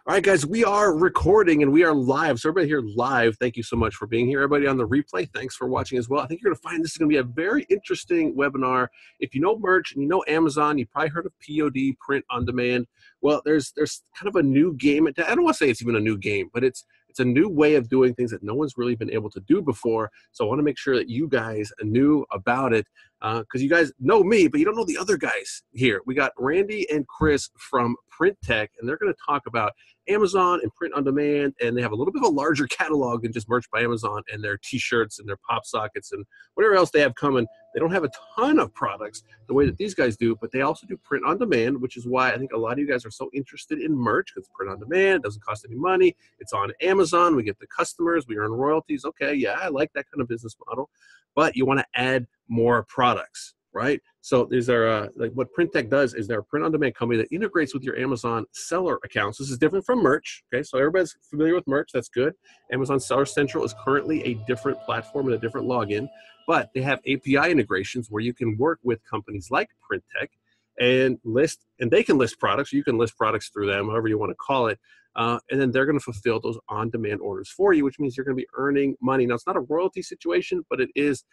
All right, guys, we are recording and we are live. So everybody here live, thank you so much for being here. Everybody on the replay, thanks for watching as well. I think you're going to find this is going to be a very interesting webinar. If you know merch and you know Amazon, you probably heard of POD, print on demand. Well, there's kind of a new game. I don't want to say it's even a new game, but it's a new way of doing things that no one's really been able to do before. So I want to make sure that you guys knew about it because you guys know me, but you don't know the other guys here. We got Randy and Chris from Print Tech, and they're going to talk about Amazon and print on demand, and they have a little bit of a larger catalog than just Merch by Amazon and their t-shirts and their pop sockets and whatever else they have coming. They don't have a ton of products the way that these guys do, but they also do print on demand, which is why I think a lot of you guys are so interested in merch because print on demand, it doesn't cost any money. It's on Amazon. We get the customers. We earn royalties. Okay, yeah, I like that kind of business model, but you want to add more products, right? So these are like what Print Tech does is they're a print on demand company that integrates with your Amazon seller accounts. This is different from merch. Okay, so everybody's familiar with merch. That's good. Amazon Seller Central is currently a different platform and a different login, but they have API integrations where you can work with companies like Print Tech and they can list products. You can list products through them, however you want to call it. And then they're going to fulfill those on-demand orders for you, which means you're going to be earning money. Now, it's not a royalty situation, but it is,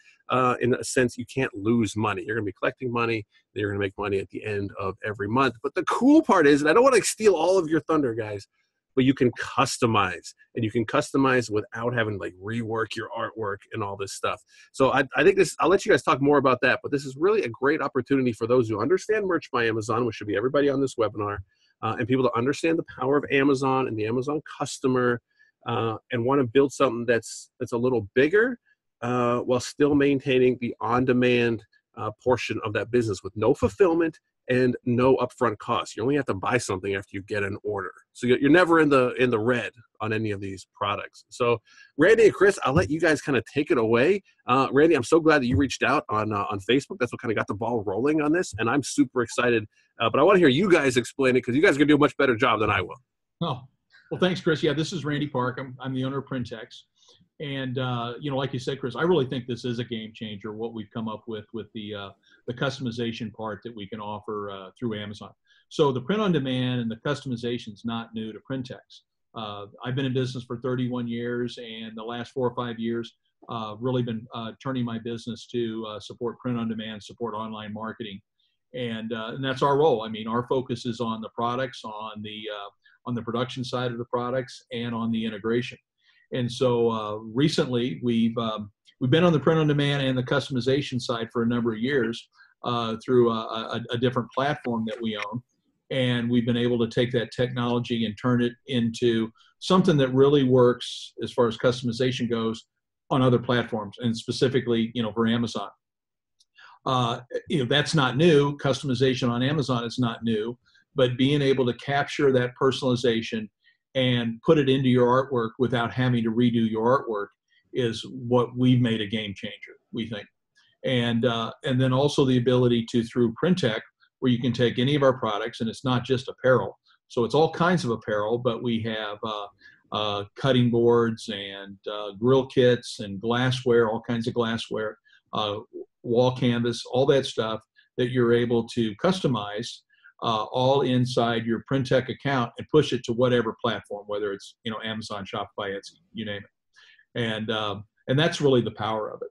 in a sense, you can't lose money. You're going to be collecting money, then you're going to make money at the end of every month. But the cool part is, and I don't want to steal all of your thunder, guys, but you can customize, and you can customize without having to like rework your artwork and all this stuff. So I think I'll let you guys talk more about that, but this is really a great opportunity for those who understand Merch by Amazon, which should be everybody on this webinar, and people to understand the power of Amazon and the Amazon customer, and want to build something that's a little bigger while still maintaining the on-demand portion of that business with no fulfillment and no upfront costs. You only have to buy something after you get an order, so you're never in the red on any of these products. So, Randy and Chris, I'll let you guys kind of take it away. Randy, I'm so glad that you reached out on Facebook. That's what kind of got the ball rolling on this, and I'm super excited. But I want to hear you guys explain it because you guys are gonna do a much better job than I will. Oh, well, thanks, Chris. Yeah, this is Randy Park. I'm the owner of Printex. And, like you said, Chris, I really think this is a game changer, what we've come up with the customization part that we can offer through Amazon. So the print on demand and the customization is not new to Printex. I've been in business for 31 years, and the last 4 or 5 years, really been turning my business to support print on demand, support online marketing. And that's our role. I mean, our focus is on the products, on the production side of the products, and on the integration. And so recently, we've been on the print on demand and the customization side for a number of years through a different platform that we own. And we've been able to take that technology and turn it into something that really works as far as customization goes on other platforms, and specifically, for Amazon. That's not new. Customization on Amazon is not new, but being able to capture that personalization and put it into your artwork without having to redo your artwork is what we've made a game changer, we think. And then also the ability to, through Printex, where you can take any of our products, and it's not just apparel. So it's all kinds of apparel, but we have cutting boards and grill kits and glassware, all kinds of glassware, wall canvas, all that stuff that you're able to customize all inside your Printex account and push it to whatever platform, whether it's Amazon, Shopify, Etsy, you name it. And that's really the power of it.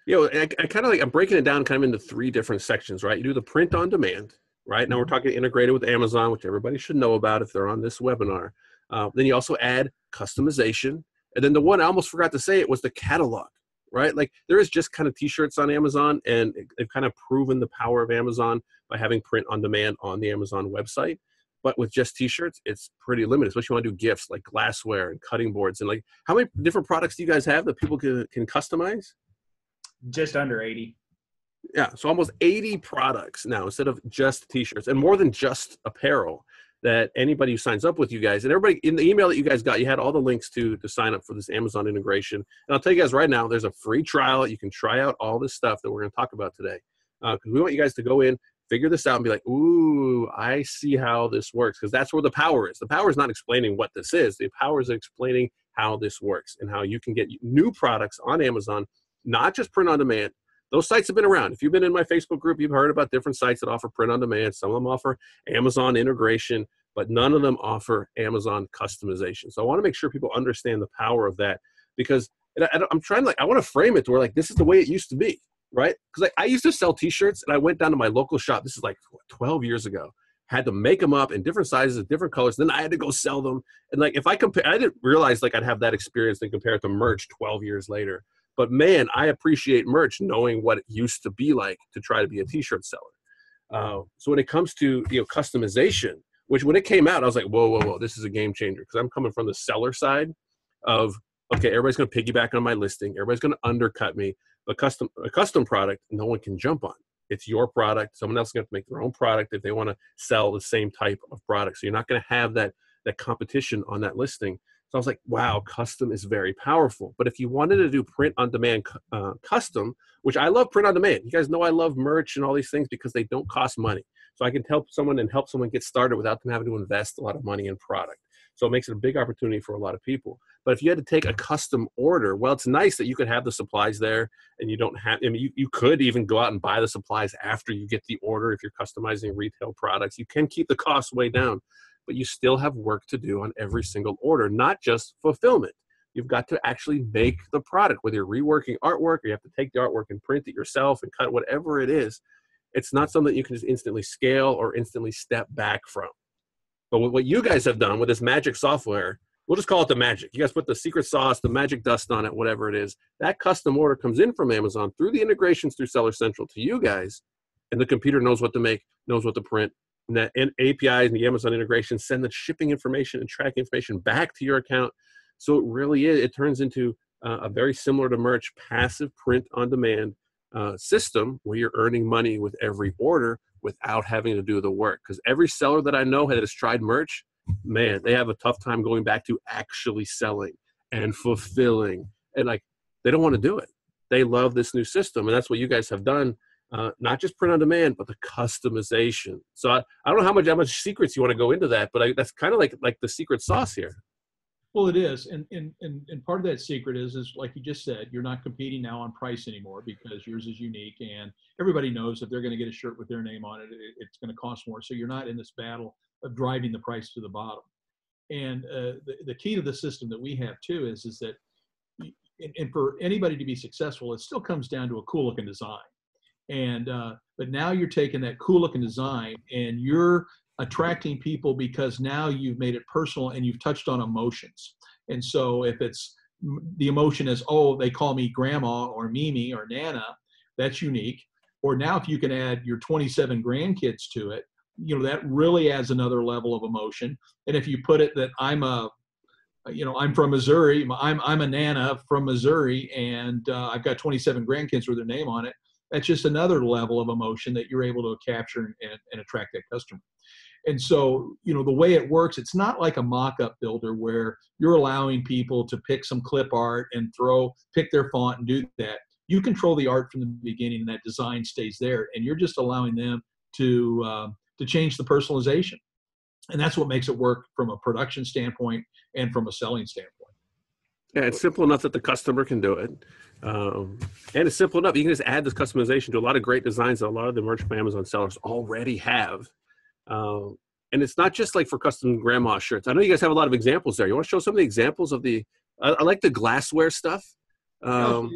I kind of I'm breaking it down kind of into 3 different sections, right? You do the print on demand, right? Now we're talking integrated with Amazon, which everybody should know about if they're on this webinar. Then you also add customization. And then the one I almost forgot to say, it was the catalog, right? Like there is just kind of t-shirts on Amazon, and they've kind of proven the power of Amazon by having print on demand on the Amazon website. But with just t-shirts, it's pretty limited, especially when you want to do gifts like glassware and cutting boards. And like, how many different products do you guys have that people can customize? Just under 80. Yeah, so almost 80 products now instead of just t-shirts, and more than just apparel, that anybody who signs up with you guys, and everybody in the email that you guys got, you had all the links to sign up for this Amazon integration. And I'll tell you guys right now, there's a free trial. You can try out all this stuff that we're going to talk about today. Because we want you guys to go in, figure this out, and be like, ooh, I see how this works. Because that's where the power is. The power is not explaining what this is. The power is explaining how this works and how you can get new products on Amazon, not just print on demand. Those sites have been around. If you've been in my Facebook group, you've heard about different sites that offer print on demand. Some of them offer Amazon integration. but none of them offer Amazon customization. So I want to make sure people understand the power of that, because I'm trying I want to frame it to where this is the way it used to be, right? Because I used to sell t-shirts, and I went down to my local shop. This is 12 years ago. Had to make them up in different sizes, different colors. Then I had to go sell them. And if I compare, I didn't realize I'd have that experience and compare it to merch 12 years later. But man, I appreciate merch knowing what it used to be like to try to be a t-shirt seller. So when it comes to customization, which when it came out, I was like, whoa, this is a game changer, because I'm coming from the seller side of, okay, everybody's going to piggyback on my listing. Everybody's going to undercut me. But a custom product, no one can jump on. It's your product. Someone else is going to have to make their own product if they want to sell the same type of product. So you're not going to have that competition on that listing. So I was like, wow, custom is very powerful. But if you wanted to do print on demand custom, which I love print on demand. You guys know I love merch and all these things because they don't cost money. So I can help someone get started without them having to invest a lot of money in product. So it makes it a big opportunity for a lot of people. But if you had to take a custom order, well, it's nice that you could have the supplies there, and you don't have, you could even go out and buy the supplies after you get the order. If you're customizing retail products, you can keep the costs way down, but you still have work to do on every single order, not just fulfillment. You've got to actually make the product, whether you're reworking artwork or you have to take the artwork and print it yourself and cut whatever it is. It's not something that you can just instantly scale or instantly step back from. But what you guys have done with this magic software, we'll just call it the magic. You guys put the secret sauce, the magic dust on it, whatever it is. That custom order comes in from Amazon through the integrations through Seller Central to you guys, and the computer knows what to make, knows what to print. And that APIs and the Amazon integration send the shipping information and tracking information back to your account. So it really is, it turns into a very similar to merch, passive print on demand system where you're earning money with every order without having to do the work. Because every seller that I know that has tried merch, man, they have a tough time going back to actually selling and fulfilling. And they don't want to do it. They love this new system. And that's what you guys have done. Not just print on demand, but the customization. So I don't know how much secrets you want to go into that, but that's kind of like the secret sauce here. Well, it is. And part of that secret is like you just said, you're not competing now on price anymore because yours is unique, and everybody knows that they're going to get a shirt with their name on it, it's going to cost more. So you're not in this battle of driving the price to the bottom. And the key to the system that we have too is that, and for anybody to be successful, it still comes down to a cool looking design. And but now you're taking that cool looking design and you're attracting people because now you've made it personal and you've touched on emotions. And so if it's the emotion is, oh, they call me grandma or Mimi or Nana, that's unique. Or now if you can add your 27 grandkids to it, that really adds another level of emotion. And if you put it that I'm from Missouri, I'm a Nana from Missouri, and I've got 27 grandkids with their name on it, that's just another level of emotion that you're able to capture and attract that customer. And so, the way it works, it's not like a mock-up builder where you're allowing people to pick some clip art and pick their font and do that. You control the art from the beginning, and that design stays there, and you're just allowing them to change the personalization. And that's what makes it work from a production standpoint and from a selling standpoint. Yeah, it's simple enough that the customer can do it. And it's simple enough. You can just add this customization to a lot of great designs that a lot of the merch from Amazon sellers already have. And it's not just for custom grandma shirts. I know you guys have a lot of examples there. You want to show some of the examples of I like the glassware stuff. Yeah.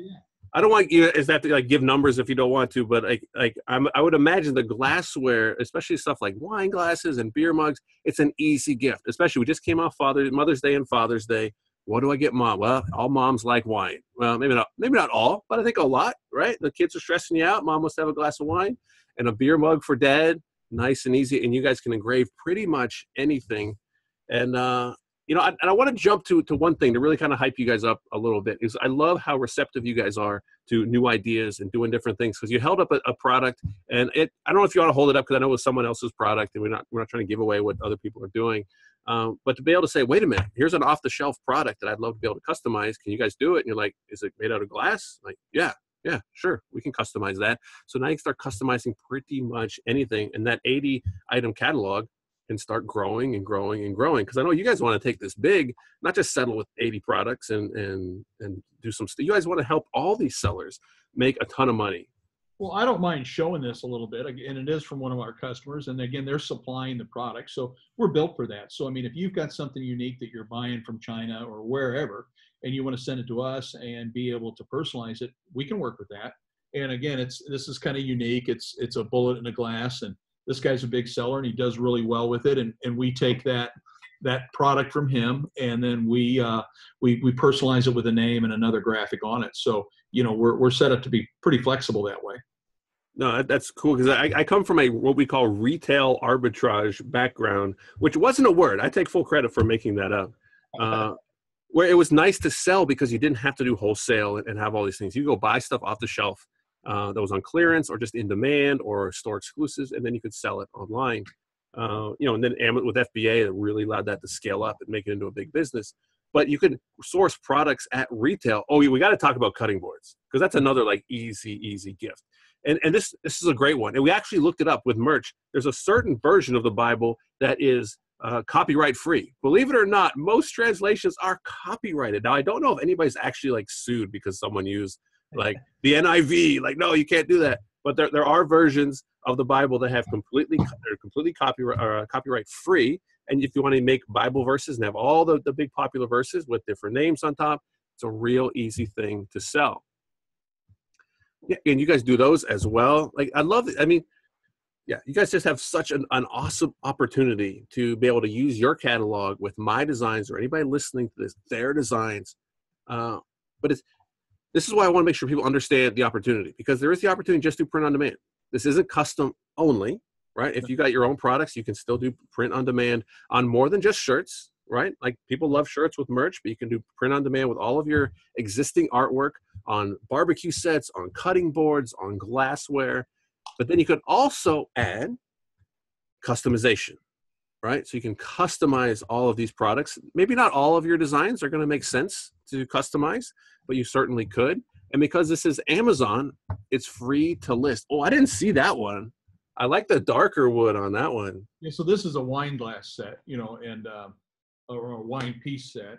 I don't want you is that to give numbers if you don't want to, but I would imagine the glassware, especially stuff like wine glasses and beer mugs, it's an easy gift. Especially we just came off Mother's Day and Father's Day. What do I get mom? Well, all moms like wine. Well, maybe not all, but I think a lot, right? The kids are stressing you out. Mom wants to have a glass of wine and a beer mug for dad. Nice and easy. And you guys can engrave pretty much anything. And, I want to jump to one thing to really kind of hype you guys up a little bit, is I love how receptive you guys are to new ideas and doing different things. Because you held up a product, and I don't know if you want to hold it up because I know it was someone else's product, and we're not trying to give away what other people are doing. But to be able to say, wait a minute, here's an off-the-shelf product that I'd love to be able to customize. Can you guys do it? And you're like, is it made out of glass? Like, yeah, sure, we can customize that. So now you can start customizing pretty much anything, and that 80-item catalog can start growing and growing and growing. Because I know you guys want to take this big, not just settle with 80 products and do some stuff. You guys want to help all these sellers make a ton of money. Well, I don't mind showing this a little bit, and it is from one of our customers. And again, they're supplying the product, so we're built for that. So I mean, if you've got something unique that you're buying from China or wherever, and you want to send it to us and be able to personalize it, we can work with that. And again, this is kind of unique. It's a bullet in a glass, and this guy's a big seller, and he does really well with it. And we take that product from him, and then we personalize it with a name and another graphic on it. So we're set up to be pretty flexible that way. No, that's cool because I come from what we call retail arbitrage background, which wasn't a word. I take full credit for making that up. Where it was nice to sell because you didn't have to do wholesale and have all these things. You go buy stuff off the shelf that was on clearance or just in demand or store exclusives, and then you could sell it online. And then with FBA, it really allowed that to scale up and make it into a big business. But you could source products at retail. Oh, we got to talk about cutting boards because that's another easy gift. And this is a great one. And we actually looked it up with merch. There's a certain version of the Bible that is copyright free. Believe it or not, most translations are copyrighted. Now, I don't know if anybody's actually sued because someone used the NIV. No, you can't do that. But there are versions of the Bible that have completely copyright free. And if you want to make Bible verses and have all the big popular verses with different names on top, it's a real easy thing to sell. Yeah, and you guys do those as well. I love it. I mean, yeah, you guys just have such an awesome opportunity to be able to use your catalog with my designs or anybody listening to this, their designs. But this is why I want to make sure people understand the opportunity, because there is the opportunity just to print on demand. This isn't custom only, right? If you got your own products, you can still do print on demand on more than just shirts, right? People love shirts with merch, but you can do print on demand with all of your existing artwork on barbecue sets, on cutting boards, on glassware. But then you could also add customization, right? So you can customize all of these products. Maybe not all of your designs are going to make sense to customize, but you certainly could. And because this is Amazon, it's free to list. Oh, I didn't see that one. I like the darker wood on that one. Yeah, so this is a wine glass set, and or a wine piece set.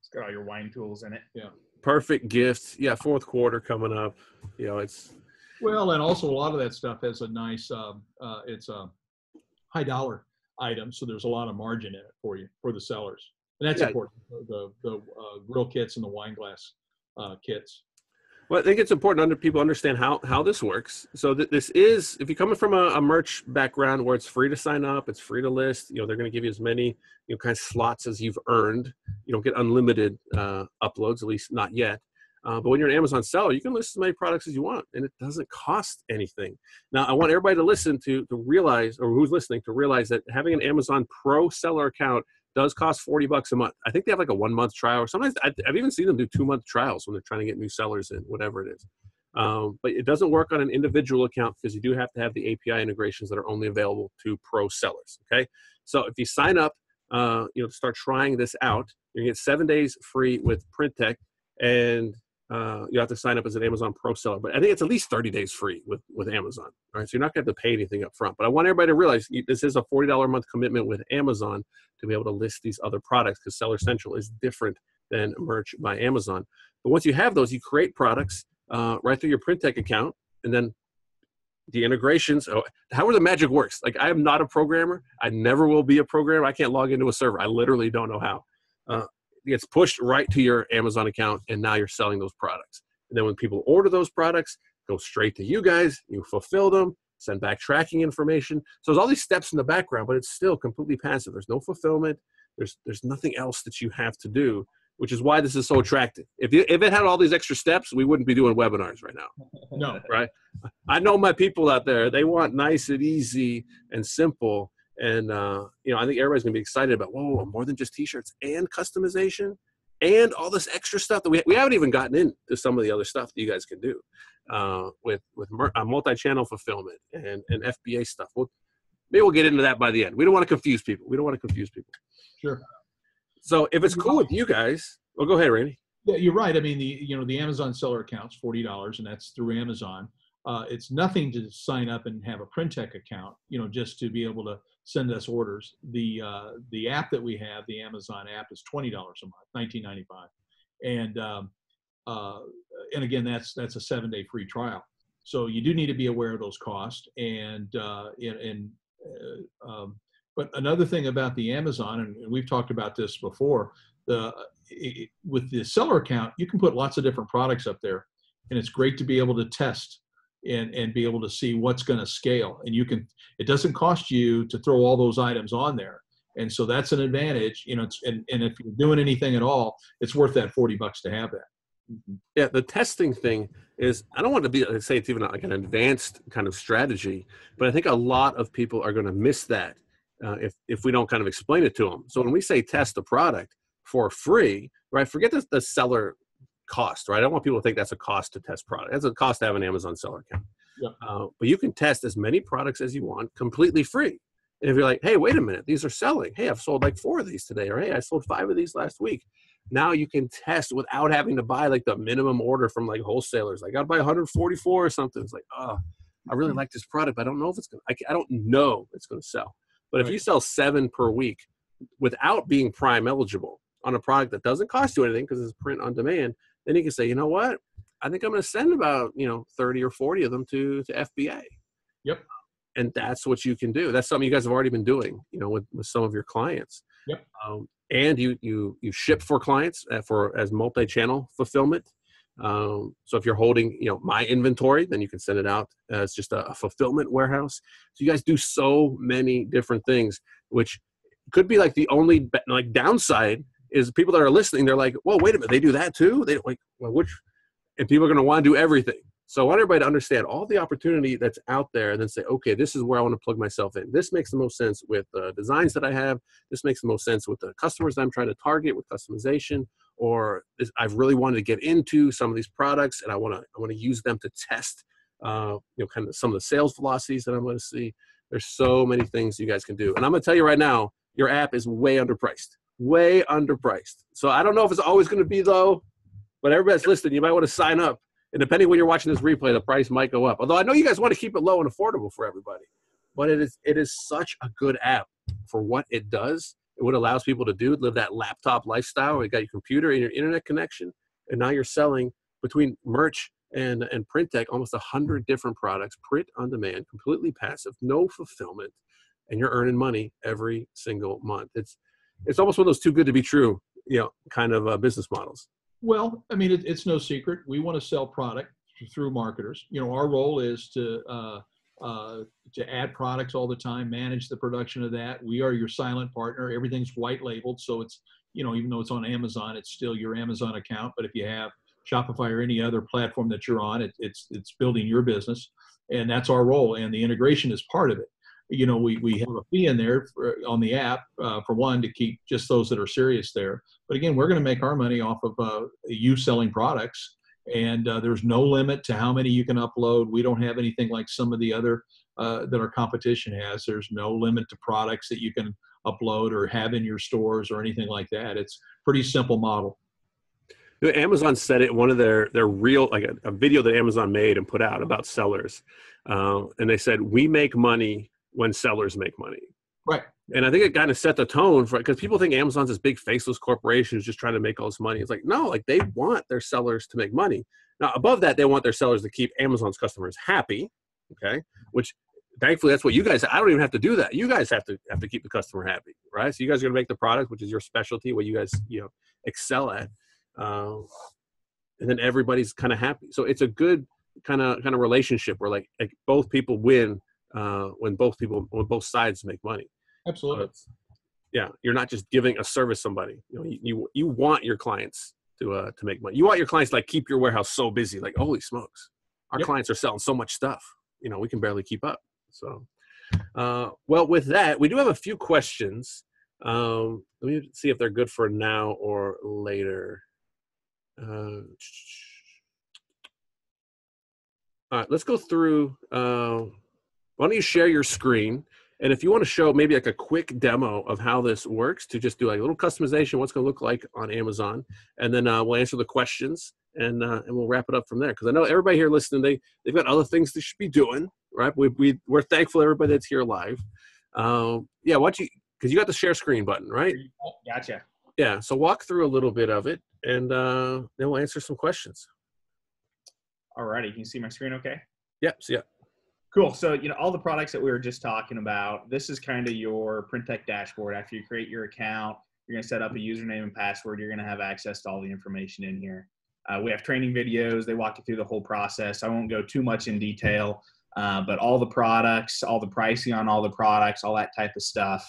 It's got all your wine tools in it. Yeah. Perfect gift. Yeah, fourth quarter coming up. It's well, and also a lot of that stuff has a nice. It's a high dollar item, so there's a lot of margin in it for the sellers, and that's important. The grill kits and the wine glass kits. Well, I think it's important people understand how this works. So this is, if you're coming from a merch background where it's free to sign up, it's free to list, they're going to give you as many kind of slots as you've earned. You don't get unlimited uploads, at least not yet. But when you're an Amazon seller, you can list as many products as you want, and it doesn't cost anything. Now, I want everybody to listen to realize, or who's listening, to realize that having an Amazon Pro seller account does cost $40 a month. I think they have a 1 month trial, or sometimes I've even seen them do 2 month trials when they're trying to get new sellers in, whatever it is. But it doesn't work on an individual account because you do have to have the API integrations that are only available to pro sellers. Okay, so if you sign up, to start trying this out, you're gonna get 7 days free with PrintTech, and you have to sign up as an Amazon Pro seller. But I think it's at least 30 days free with Amazon. All right, so you're not going to have to pay anything up front. But I want everybody to realize this is a $40 a month commitment with Amazon to be able to list these other products, because Seller Central is different than merch by Amazon. But once you have those, you create products right through your PrintTech account, and then the integrations. However the magic works. I am not a programmer. I never will be a programmer. I can't log into a server. I literally don't know how. It gets pushed right to your Amazon account, and now you're selling those products. And then when people order those products, go straight to you guys, you fulfill them, send back tracking information. So there's all these steps in the background, but it's still completely passive. There's no fulfillment. There's nothing else that you have to do, which is why this is so attractive. If it had all these extra steps, we wouldn't be doing webinars right now. No. Right? I know my people out there, they want nice and easy and simple. And, I think everybody's going to be excited about, whoa, more than just T-shirts and customization and all this extra stuff that we haven't even gotten into some of the other stuff that you guys can do with multi-channel fulfillment and FBA stuff. Maybe we'll get into that by the end. We don't want to confuse people. Sure. So if it's cool with you guys, well, go ahead, Randy. Yeah, you're right. I mean, the Amazon seller account's $40, and that's through Amazon. It's nothing to sign up and have a PrintTech account, just to be able to send us orders. The app that we have, the Amazon app, is $20 a month, $19.95, and again, that's a 7-day free trial. So you do need to be aware of those costs. But another thing about the Amazon, and we've talked about this before, with the seller account, you can put lots of different products up there, and it's great to be able to test and be able to see what's going to scale. And it doesn't cost you to throw all those items on there. And so that's an advantage, and if you're doing anything at all, it's worth that $40 to have that. Mm-hmm. Yeah, the testing thing is, I don't want to say it's even like an advanced kind of strategy, but I think a lot of people are going to miss that if we don't kind of explain it to them. So when we say test the product for free, right? Forget the seller cost, right? I don't want people to think that's a cost to test product. That's a cost to have an Amazon seller account. Yep. But you can test as many products as you want completely free. And if you're like, hey, wait a minute, these are selling. Hey, I've sold like 4 of these today. Or hey, I sold 5 of these last week. Now you can test without having to buy like the minimum order from like wholesalers. I got to buy 144 or something. It's like, oh, I really like this product, but I don't know if it's going to, I don't know if it's going to sell. But if you sell 7 per week without being Prime eligible on a product that doesn't cost you anything because it's print on demand, then you can say, you know what? I think I'm going to send about, 30 or 40 of them to FBA. Yep. And that's what you can do. That's something you guys have already been doing, with some of your clients. Yep. And you ship for clients as multi-channel fulfillment. So if you're holding, my inventory, then you can send it out as just a fulfillment warehouse. So you guys do so many different things, which could be like the only like downside is people that are listening. They're like, well, wait a minute, they do that too. They like, well, and people are going to want to do everything. So I want everybody to understand all the opportunity that's out there and then say, okay, this is where I want to plug myself in. This makes the most sense with the designs that I have. This makes the most sense with the customers that I'm trying to target with customization, or I've really wanted to get into some of these products and I want to use them to test, kind of some of the sales velocities that I'm going to see. There's so many things you guys can do. And I'm going to tell you right now, your app is way underpriced. So I don't know if it's always going to be though, but everybody that's listening, you might want to sign up. And depending when you're watching this replay, the price might go up. Although I know you guys want to keep it low and affordable for everybody. But it is such a good app for what it does and what it allows people to do, live that laptop lifestyle. You got your computer and your internet connection, and now you're selling between merch and print tech almost 100 different products, print on demand, completely passive, no fulfillment, and you're earning money every single month. It's almost one of those too good to be true, kind of business models. Well, I mean, it's no secret. We want to sell product through marketers. Our role is to add products all the time, manage the production of that. We are your silent partner. Everything's white labeled. So it's, even though it's on Amazon, it's still your Amazon account. But if you have Shopify or any other platform that you're on, it's building your business. And that's our role. And the integration is part of it. We have a fee in there on the app, for one, to keep just those that are serious there. But again, we're going to make our money off of you selling products. And there's no limit to how many you can upload. We don't have anything like some of the other that our competition has. There's no limit to products that you can upload or have in your stores or anything like that. It's a pretty simple model. Amazon said it, one of their real, like a video that Amazon made and put out about sellers. And they said, we make money when sellers make money. Right. And I think it kind of set the tone for it, because people think Amazon's this big faceless corporation who's just trying to make all this money. It's like, no, like they want their sellers to make money. Now, above that, they want their sellers to keep Amazon's customers happy. Okay. Which thankfully that's what you guys, I don't even have to do that. You guys have to keep the customer happy. Right. So you guys are going to make the product, which is your specialty, what you guys, excel at. And then everybody's kind of happy. So it's a good kind of relationship where like both people win when both sides make money. Absolutely. You're not just giving a service somebody. You want your clients to make money. You want your clients to like keep your warehouse so busy. Like, holy smokes, our clients are selling so much stuff. We can barely keep up. So, well, with that, we do have a few questions. Let me see if they're good for now or later. All right, let's go through. Why don't you share your screen? And if you want to show maybe like a quick demo of how this works, to just do like a little customization, what's going to look like on Amazon, and then we'll answer the questions and we'll wrap it up from there. Because I know everybody here listening, they've got other things they should be doing, right? We're thankful everybody that's here live. Because you got the share screen button, right? Gotcha. Yeah. So walk through a little bit of it, and then we'll answer some questions. Alrighty, can you see my screen okay? Yep. So, yeah. Cool. So, all the products that we were just talking about, this is kind of your PrintTech dashboard. After you create your account, you're going to set up a username and password. You're going to have access to all the information in here. We have training videos. They walk you through the whole process. I won't go too much in detail, but all the products, all the pricing on all the products, all that type of stuff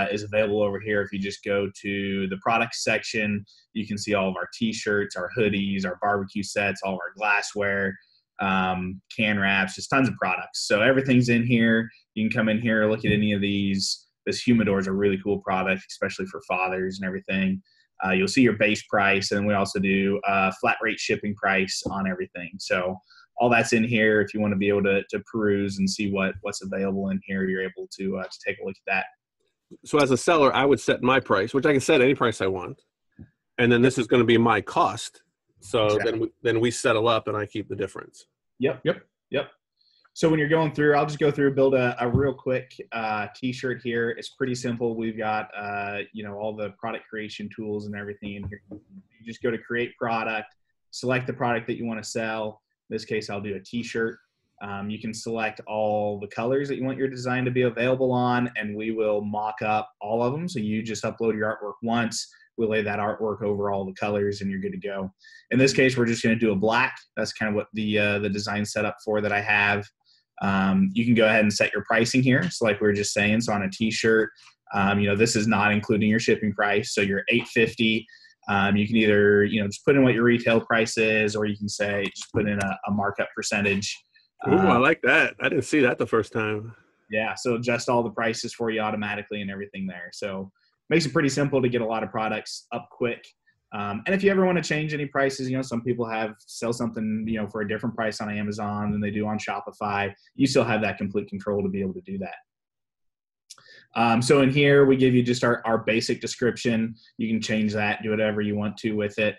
is available over here. If you just go to the products section, you can see all of our t-shirts, our hoodies, our barbecue sets, all of our glassware, can wraps, just tons of products. So everything's in here. You can come in here, look at any of these. This humidor is a really cool product, especially for fathers and everything. You'll see your base price, and we also do flat rate shipping price on everything. So all that's in here. If you want to be able to peruse and see what's available in here, you're able to take a look at that. So as a seller, I would set my price, which I can set any price I want, and then this is going to be my cost. So Exactly. then we settle up, and I keep the difference. Yep. So when you're going through, I'll just go through, build a real quick t-shirt here. It's pretty simple. We've got, all the product creation tools and everything in here. You just go to create product, select the product that you want to sell. In this case, I'll do a t-shirt. You can select all the colors that you want your design to be available on, and we will mock up all of them. So you just upload your artwork once. We'll lay that artwork over all the colors, and you're good to go. In this case, we're just going to do a black. That's kind of what the design setup for that I have. You can go ahead and set your pricing here. So like we were just saying, so on a t-shirt, this is not including your shipping price. So you're $8.50. You can either, just put in what your retail price is, or you can say, just put in a markup percentage. Ooh, I like that. I didn't see that the first time. Yeah. So adjust all the prices for you automatically and everything there. So makes it pretty simple to get a lot of products up quick. And if you ever want to change any prices, some people sell something, for a different price on Amazon than they do on Shopify. You still have that complete control to be able to do that. So in here, we give you just our basic description. You can change that, do whatever you want to with it.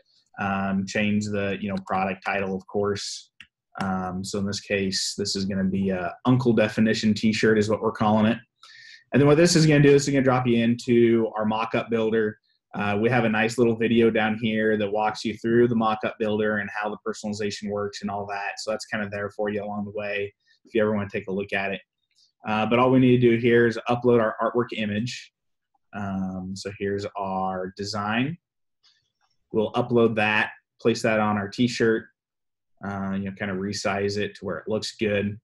Change the, product title, of course. So in this case, this is going to be a Uncle Definition t-shirt is what we're calling it. And then what this is going to do is it's going to drop you into our mock-up builder. We have a nice little video down here that walks you through the mock-up builder and how the personalization works and all that. So that's kind of there for you along the way if you ever want to take a look at it. But all we need to do here is upload our artwork image. So here's our design. We'll upload that, place that on our t-shirt, kind of resize it to where it looks good.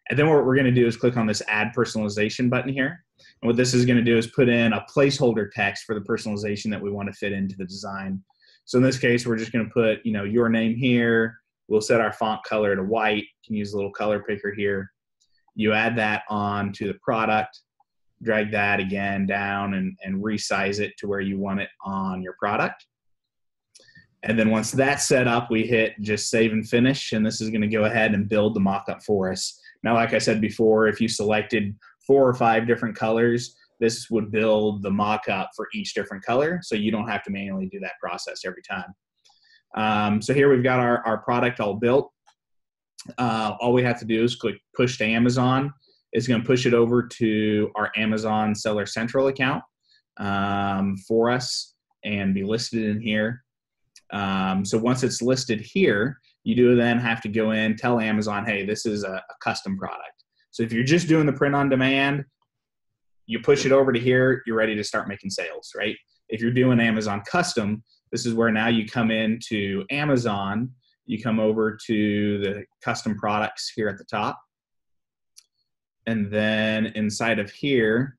And then what we're going to do is click on this add personalization button here. And what this is going to do is put in a placeholder text for the personalization that we want to fit into the design. So in this case, we're just going to put, your name here. We'll set our font color to white. You can use a little color picker here. You add that on to the product, drag that again down and resize it to where you want it on your product. And then once that's set up, we hit just save and finish. And this is going to go ahead and build the mock-up for us. Now, like I said before, if you selected 4 or 5 different colors, this would build the mock-up for each different color. So you don't have to manually do that process every time. So here we've got our product all built. All we have to do is click push to Amazon. It's going to push it over to our Amazon Seller Central account for us and be listed in here. So once it's listed here, you do then have to go in, tell Amazon, hey, this is a custom product. So if you're just doing the print on demand, you push it over to here, you're ready to start making sales, right? If you're doing Amazon custom, this is where now you come into Amazon, you come over to the custom products here at the top. And then inside of here,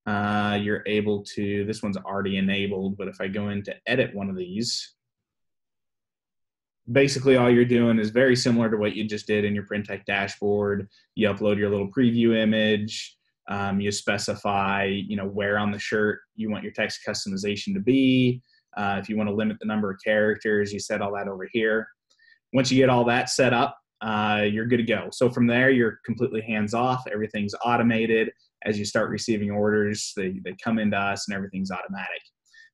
you're able to, this one's already enabled, but if I go in to edit one of these, basically all you're doing is very similar to what you just did in your PrintTech dashboard. You upload your little preview image. You specify, where on the shirt you want your text customization to be. If you want to limit the number of characters, you set all that over here. Once you get all that set up, you're good to go. So from there, you're completely hands-off. Everything's automated. As you start receiving orders, they come into us and everything's automatic.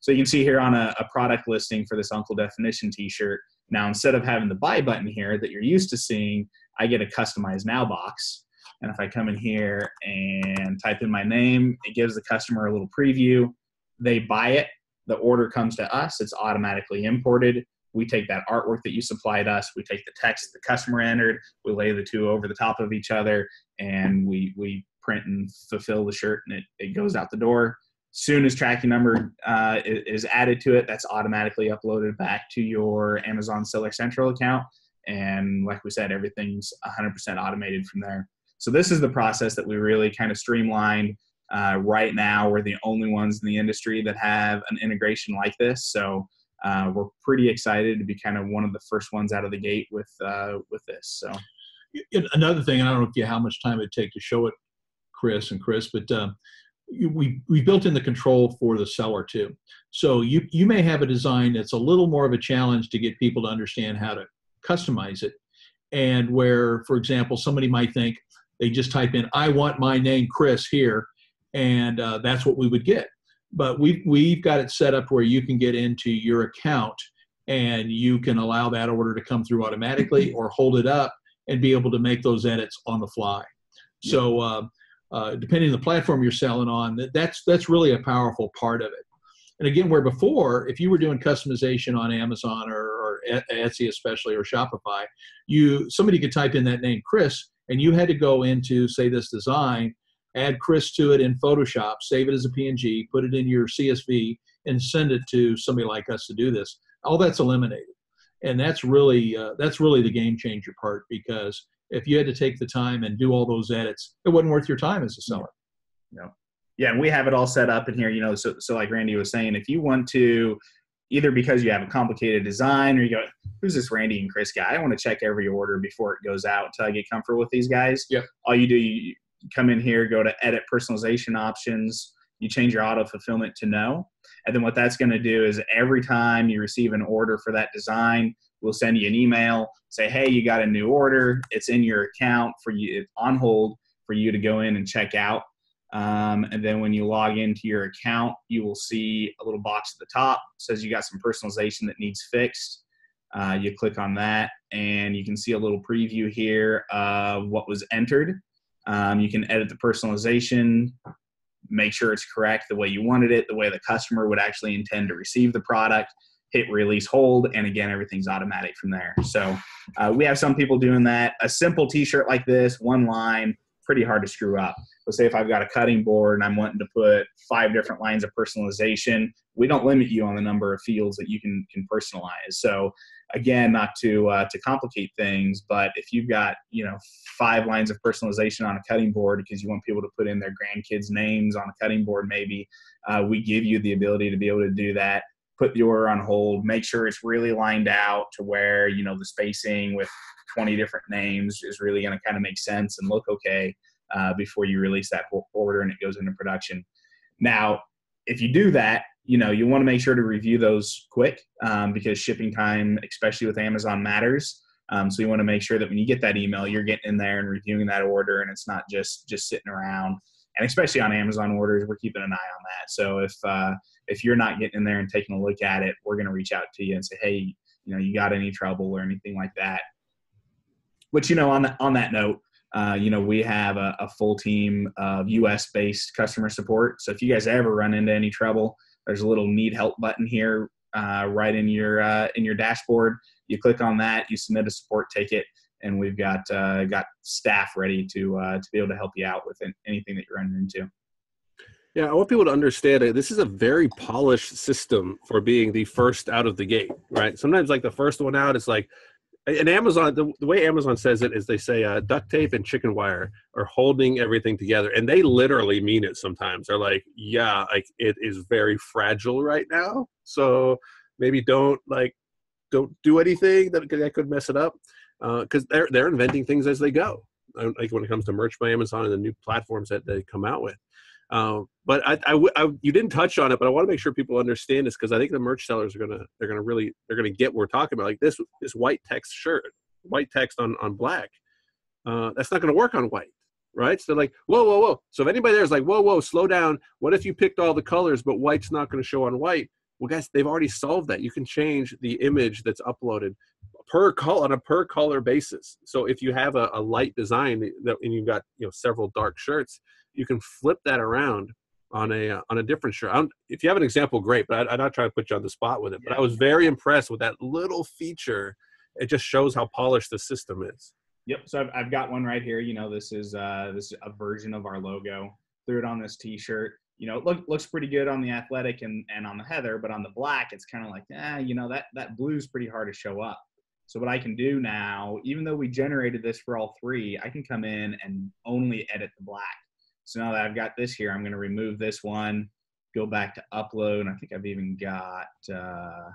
So you can see here on a product listing for this Uncle Definition t-shirt, now instead of having the buy button here that you're used to seeing, I get a customized now box. And if I come in here and type in my name, it gives the customer a little preview. They buy it. The order comes to us. It's automatically imported. We take that artwork that you supplied us, we take the text the customer entered, we lay the two over the top of each other, and we print and fulfill the shirt, and it goes out the door. Soon as tracking number is added to it, that's automatically uploaded back to your Amazon Seller Central account. And like we said, everything's 100% automated from there. So this is the process that we really kind of streamlined. Right now, we're the only ones in the industry that have an integration like this. So we're pretty excited to be kind of one of the first ones out of the gate with this. So another thing, and I don't know how much time it'd take to show it, Chris, but we built in the control for the seller too. So you may have a design that's a little more of a challenge to get people to understand how to customize it, and where, for example, somebody might think they just type in, I want my name Chris here, and that's what we would get. But we've got it set up where you can get into your account and you can allow that order to come through automatically or hold it up and be able to make those edits on the fly. So depending on the platform you're selling on, that's really a powerful part of it. And again, where before, if you were doing customization on Amazon or Etsy especially, or Shopify, somebody could type in that name Chris, and you had to go into, say, this design, add Chris to it in Photoshop, save it as a PNG, put it in your CSV, and send it to somebody like us to do this. All that's eliminated. And that's really the game changer part, because if you had to take the time and do all those edits, it wasn't worth your time as a seller. No. Yeah, and we have it all set up in here, so like Randy was saying, if you want to, either because you have a complicated design or you go, who's this Randy and Chris guy? I want to check every order before it goes out until I get comfortable with these guys. Yep. All you do, you come in here, go to edit personalization options, you change your auto fulfillment to no. And then what that's going to do is every time you receive an order for that design, we'll send you an email, say, hey, you got a new order. It's in your account for you, it's on hold for you to go in and check out. And then when you log into your account, you will see a little box at the top that says you got some personalization that needs fixed. You click on that and you can see a little preview here of what was entered. You can edit the personalization, make sure it's correct the way you wanted it, the way the customer would actually intend to receive the product, hit release hold, and again, everything's automatic from there. So we have some people doing that. A simple t-shirt like this, one line, pretty hard to screw up. Let's say if I've got a cutting board and I'm wanting to put 5 different lines of personalization, we don't limit you on the number of fields that you can personalize. So again, not to complicate things, but if you've got 5 lines of personalization on a cutting board because you want people to put in their grandkids' names on a cutting board, maybe we give you the ability to be able to do that. Put the order on hold, make sure it's really lined out to where the spacing with 20 different names is really going to kind of make sense and look okay before you release that whole order and it goes into production. Now, if you do that, you want to make sure to review those quick because shipping time, especially with Amazon, matters. So you want to make sure that when you get that email, you're getting in there and reviewing that order, and it's not just sitting around. And especially on Amazon orders, we're keeping an eye on that. So if you're not getting in there and taking a look at it, we're going to reach out to you and say, hey, you got any trouble or anything like that. Which, on that note, we have a full team of US-based customer support. So if you guys ever run into any trouble, there's a little need help button here right in your dashboard. You click on that, you submit a support ticket, and we've got staff ready to be able to help you out with anything that you're running into. Yeah, I want people to understand that this is a very polished system for being the first out of the gate, right? Sometimes like the first one out is like, and Amazon, the way Amazon says it is they say duct tape and chicken wire are holding everything together. And they literally mean it sometimes. They're like, yeah, like it is very fragile right now. So maybe don't do anything that could mess it up. Because they're inventing things as they go, like when it comes to Merch by Amazon and the new platforms that they come out with. But you didn't touch on it, but I want to make sure people understand this, because I think the merch sellers are gonna get what we're talking about. Like this white text shirt, white text on black, that's not gonna work on white, right? So they're like, whoa. So if anybody there is like, whoa, slow down. What if you picked all the colors, but white's not gonna show on white? Well, guys, they've already solved that. You can change the image that's uploaded on a per color basis. So if you have a light design and you've got several dark shirts, you can flip that around on a different shirt. If you have an example, great, but I'm not trying to put you on the spot with it. But I was very impressed with that little feature. It just shows how polished the system is. Yep. So I've got one right here. This is a version of our logo. Threw it on this T-shirt. It looks pretty good on the athletic and on the heather, but on the black, it's kind of like, that blue's pretty hard to show up. So what I can do now, even though we generated this for all three, I can come in and only edit the black. So now that I've got this here, I'm going to remove this one, go back to upload. I think I've even got a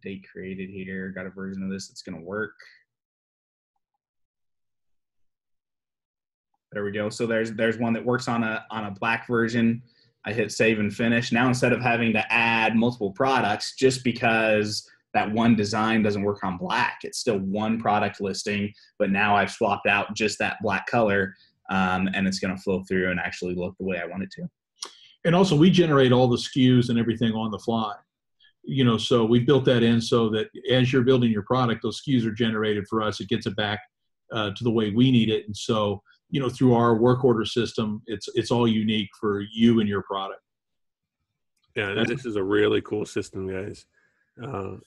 date created here. Got a version of this that's going to work. There we go. So there's one that works on a black version. I hit save and finish. Now instead of having to add multiple products just because that one design doesn't work on black, it's still one product listing, but now I've swapped out just that black color, and it's going to flow through and actually look the way I want it to. And also we generate all the SKUs and everything on the fly. So we built that in so that as you're building your product, those SKUs are generated for us. It gets it back to the way we need it. And so, through our work order system, it's all unique for you and your product. Yeah, this is a really cool system, guys.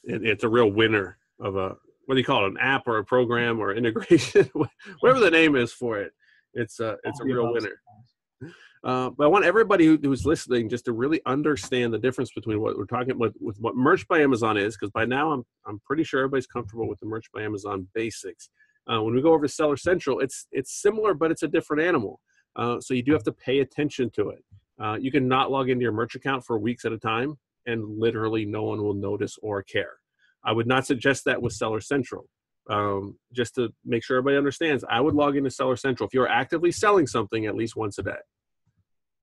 It's a real winner of what do you call it, an app or a program or integration, whatever the name is for it. It's a real winner. But I want everybody who's listening just to really understand the difference between what we're talking about with what Merch by Amazon is, because by now I'm pretty sure everybody's comfortable with the Merch by Amazon basics. When we go over to Seller Central, it's similar, but it's a different animal. So you do have to pay attention to it. You can not log into your merch account for weeks at a time, and literally no one will notice or care. I would not suggest that with Seller Central. Just to make sure everybody understands, I would log into Seller Central if you're actively selling something at least once a day.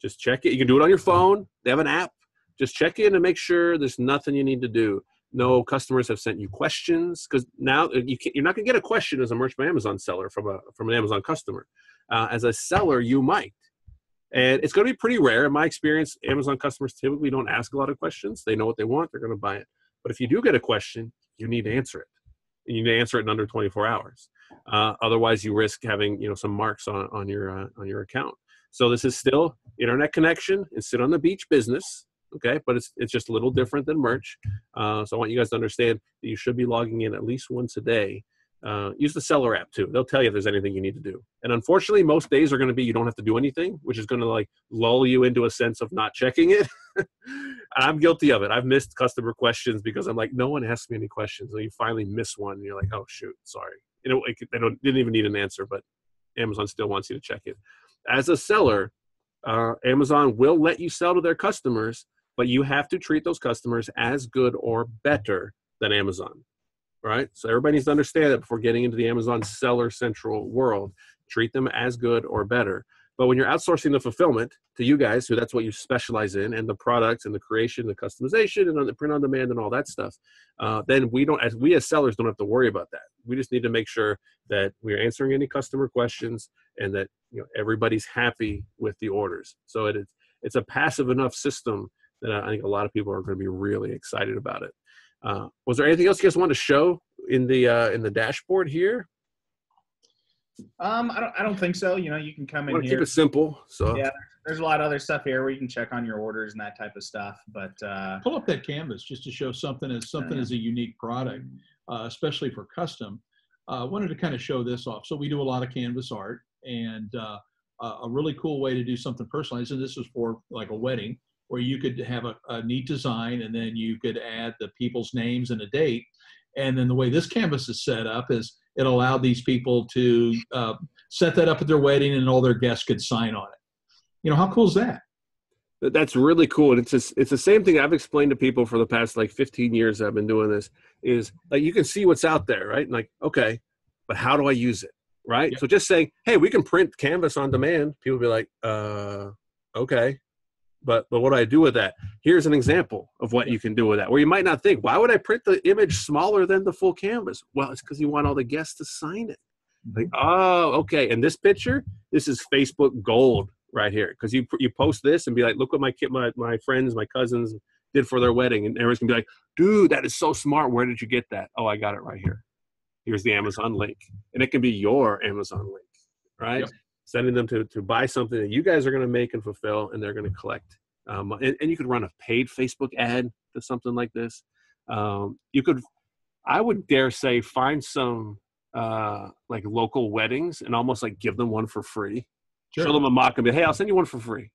Just check it. You can do it on your phone. They have an app. Just check in and make sure there's nothing you need to do. No customers have sent you questions, because now you're not going to get a question as a Merch by Amazon seller from an Amazon customer. As a seller, you might. And it's going to be pretty rare. In my experience, Amazon customers typically don't ask a lot of questions. They know what they want. They're going to buy it. But if you do get a question, you need to answer it. And you need to answer it in under 24 hours. Otherwise, you risk having some marks on your account. So this is still internet connection and sit on the beach business. Okay, but it's just a little different than merch. So I want you guys to understand that you should be logging in at least once a day. Use the seller app too. They'll tell you if there's anything you need to do. And unfortunately, most days are going to be you don't have to do anything, which is going to lull you into a sense of not checking it. I'm guilty of it. I've missed customer questions because I'm like, no one asks me any questions. And you finally miss one, and you're like, oh shoot, sorry. They didn't even need an answer, but Amazon still wants you to check it. As a seller, Amazon will let you sell to their customers, but you have to treat those customers as good or better than Amazon, right? So everybody needs to understand that before getting into the Amazon Seller Central world. Treat them as good or better. But when you're outsourcing the fulfillment to you guys, so that's what you specialize in, and the products and the creation, the customization, and the print on demand and all that stuff, then we as sellers don't have to worry about that. We just need to make sure that we're answering any customer questions and that everybody's happy with the orders. So it's a passive enough system that I think a lot of people are going to be really excited about it. Was there anything else you guys want to show in the dashboard here? I don't think so. You can come in here. Keep it simple. So yeah, there's a lot of other stuff here where you can check on your orders and that type of stuff. But pull up that canvas just to show something as a unique product, especially for custom. Wanted to kind of show this off. So we do a lot of canvas art, and a really cool way to do something personalized. And this is for like a wedding, where you could have a neat design, and then you could add the people's names and a date. And then the way this canvas is set up is it allowed these people to set that up at their wedding, and all their guests could sign on it. How cool is that? That's really cool. And it's the same thing I've explained to people for the past 15 years I've been doing this, is you can see what's out there, right? And okay, but how do I use it? Right? Yep. So just saying, hey, we can print canvas on demand. People will be like, okay. But what do I do with that? Here's an example of what you can do with that, where you might not think, why would I print the image smaller than the full canvas? Well, it's because you want all the guests to sign it. Oh, okay. And this picture, this is Facebook gold right here, because you post this and be like, look what my friends, my cousins did for their wedding, and everyone's gonna be like, dude, that is so smart. Where did you get that? Oh, I got it right here. Here's the Amazon link, and it can be your Amazon link, right? Yep. sending them to buy something that you guys are going to make and fulfill, and they're going to collect. And you could run a paid Facebook ad to something like this. You could, I would dare say, find some like local weddings and almost like give them one for free. Sure. Show them a mock and be, hey, I'll send you one for free.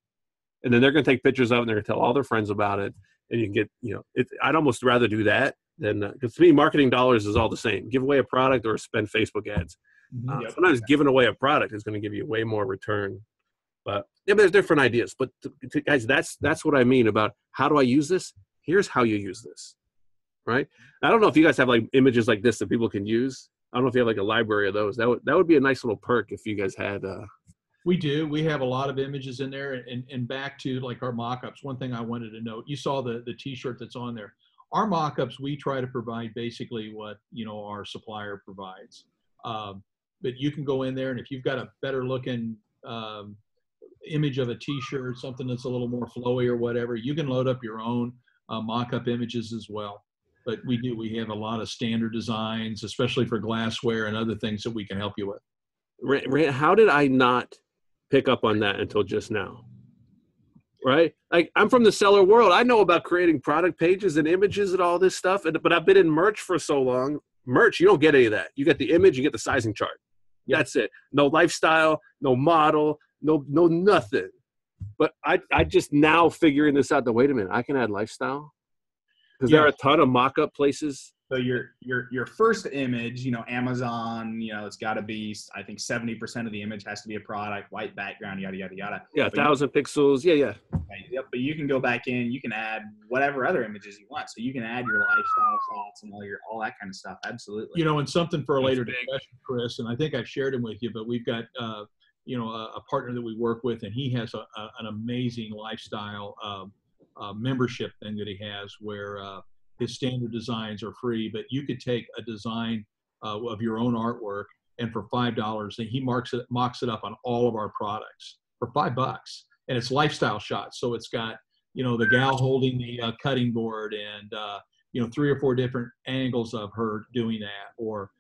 And then they're going to take pictures of it and they're going to tell all their friends about it. And you can get, I'd almost rather do that than, because to me, marketing dollars is all the same. Give away a product or spend Facebook ads. Sometimes giving away a product is going to give you way more return. But yeah, there's different ideas. But guys, that's what I mean about how do I use this? Here's how you use this, right? I don't know if you guys have like images like this that people can use. I don't know if you have like a library of those. That would be a nice little perk if you guys had. We do. We have a lot of images in there, and back to like our mock-ups. One thing I wanted to note, you saw the T-shirt that's on there. Our mock-ups, we try to provide basically what our supplier provides. But you can go in there, and if you've got a better looking image of a T-shirt, something that's a little more flowy or whatever, you can load up your own mock-up images as well. But we have a lot of standard designs, especially for glassware and other things that we can help you with. How did I not pick up on that until just now? Right? Like, I'm from the seller world. I know about creating product pages and images and all this stuff, but I've been in merch for so long. Merch, you don't get any of that. You get the image, you get the sizing chart. Yep. That's it. No lifestyle, no model, no nothing. But I just now figuring this out that, wait a minute, I can add lifestyle? Because there are a ton of mock-up places. So your first image, Amazon, it's got to be, I think 70% of the image has to be a product, white background, yada, yada, yada. Yeah, 1,000 pixels. Yeah. Right, yep, but you can go back in, you can add whatever other images you want. So you can add your lifestyle shots and all that kind of stuff. Absolutely. And something for a later discussion, Chris, and I think I've shared them with you, but we've got, a partner that we work with, and he has an amazing lifestyle membership thing that he has where his standard designs are free, but you could take a design of your own artwork, and for $5, and he mocks it up on all of our products for $5, and it's lifestyle shots. So it's got the gal holding the cutting board, and 3 or 4 different angles of her doing that, or